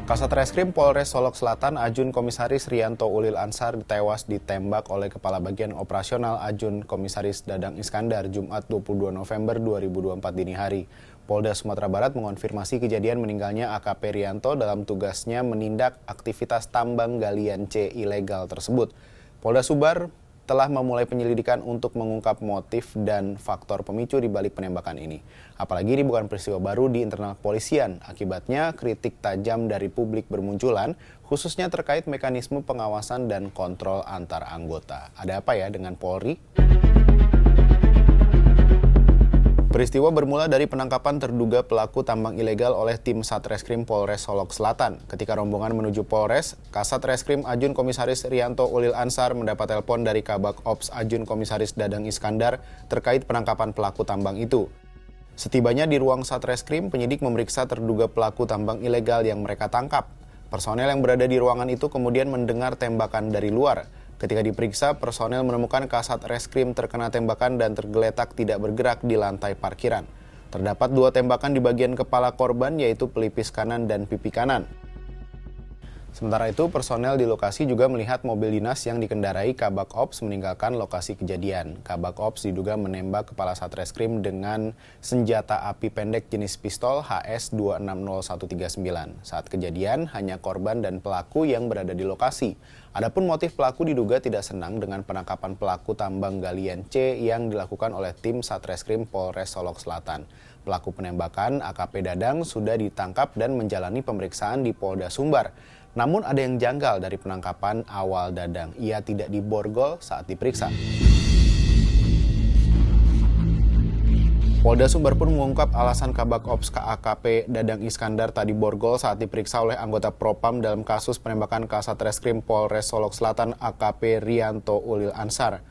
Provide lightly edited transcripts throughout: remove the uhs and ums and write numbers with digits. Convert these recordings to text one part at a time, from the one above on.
Kasatreskrim Polres Solok Selatan Ajun Komisaris Rianto Ulil Ansar tewas ditembak oleh Kepala Bagian Operasional Ajun Komisaris Dadang Iskandar Jumat 22 November 2024 dini hari. Polda Sumatera Barat mengonfirmasi kejadian meninggalnya AKP Rianto dalam tugasnya menindak aktivitas tambang galian C ilegal tersebut. Polda Sumbar telah memulai penyelidikan untuk mengungkap motif dan faktor pemicu di balik penembakan ini. Apalagi ini bukan peristiwa baru di internal kepolisian. Akibatnya kritik tajam dari publik bermunculan, khususnya terkait mekanisme pengawasan dan kontrol antar anggota. Ada apa ya dengan Polri? Peristiwa bermula dari penangkapan terduga pelaku tambang ilegal oleh tim Satreskrim Polres Solok Selatan. Ketika rombongan menuju Polres, Kasatreskrim Ajun Komisaris Rianto Ulil Ansar mendapat telepon dari Kabak Ops Ajun Komisaris Dadang Iskandar terkait penangkapan pelaku tambang itu. Setibanya di ruang Satreskrim, penyidik memeriksa terduga pelaku tambang ilegal yang mereka tangkap. Personel yang berada di ruangan itu kemudian mendengar tembakan dari luar. Ketika diperiksa, personel menemukan Kasat Reskrim terkena tembakan dan tergeletak tidak bergerak di lantai parkiran. Terdapat 2 tembakan di bagian kepala korban, yaitu pelipis kanan dan pipi kanan. Sementara itu, personel di lokasi juga melihat mobil dinas yang dikendarai Kabak Ops meninggalkan lokasi kejadian. Kabak Ops diduga menembak Kepala Satreskrim dengan senjata api pendek jenis pistol HS 260139. Saat kejadian, hanya korban dan pelaku yang berada di lokasi. Adapun motif pelaku diduga tidak senang dengan penangkapan pelaku tambang galian C yang dilakukan oleh tim Satreskrim Polres Solok Selatan. Pelaku penembakan AKP Dadang sudah ditangkap dan menjalani pemeriksaan di Polda Sumbar. Namun ada yang janggal dari penangkapan awal Dadang. Ia tidak diborgol saat diperiksa. Polda Sumbar pun mengungkap alasan Kabak Ops AKP Dadang Iskandar tak diborgol saat diperiksa oleh anggota Propam dalam kasus penembakan Kasatreskrim Polres Solok Selatan AKP Rianto Ulil Ansar.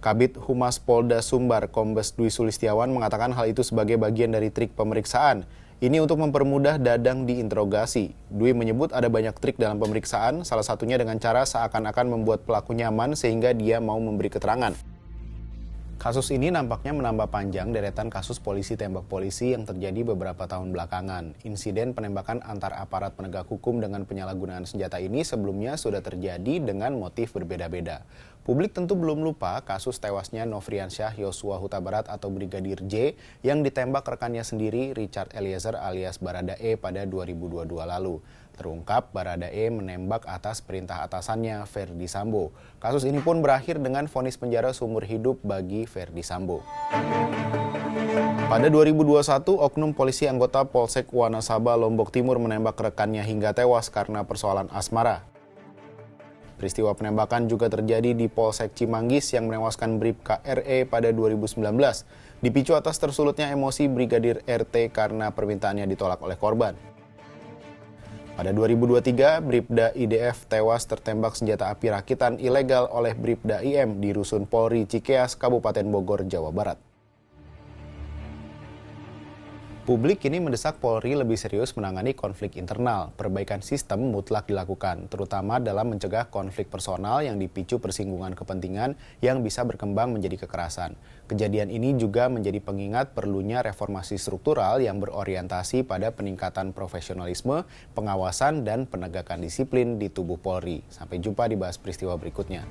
Kabid Humas Polda Sumbar Kombes Dwi Sulistiawan mengatakan hal itu sebagai bagian dari trik pemeriksaan. Ini untuk mempermudah Dadang diinterogasi. Dwi menyebut ada banyak trik dalam pemeriksaan, salah satunya dengan cara seakan-akan membuat pelaku nyaman sehingga dia mau memberi keterangan. Kasus ini nampaknya menambah panjang deretan kasus polisi tembak polisi yang terjadi beberapa tahun belakangan. Insiden penembakan antar aparat penegak hukum dengan penyalahgunaan senjata ini sebelumnya sudah terjadi dengan motif berbeda-beda. Publik tentu belum lupa kasus tewasnya Nofriansyah Yosua Huta Barat atau Brigadir J yang ditembak rekannya sendiri Richard Eliezer alias Baradae pada 2022 lalu. Terungkap Baradae menembak atas perintah atasannya Ferdy Sambo. Kasus ini pun berakhir dengan vonis penjara seumur hidup bagi Ferdy Sambo. Pada 2021, oknum polisi anggota Polsek Wanasaba, Lombok Timur menembak rekannya hingga tewas karena persoalan asmara. Peristiwa penembakan juga terjadi di Polsek Cimanggis yang menewaskan Bribka RE pada 2019. Dipicu atas tersulutnya emosi Brigadir RT karena permintaannya ditolak oleh korban. Pada 2023, Bribda IDF tewas tertembak senjata api rakitan ilegal oleh Bribda IM di Rusun Polri Cikeas, Kabupaten Bogor, Jawa Barat. Publik kini mendesak Polri lebih serius menangani konflik internal. Perbaikan sistem mutlak dilakukan, terutama dalam mencegah konflik personal yang dipicu persinggungan kepentingan yang bisa berkembang menjadi kekerasan. Kejadian ini juga menjadi pengingat perlunya reformasi struktural yang berorientasi pada peningkatan profesionalisme, pengawasan, dan penegakan disiplin di tubuh Polri. Sampai jumpa di Bahas Peristiwa berikutnya.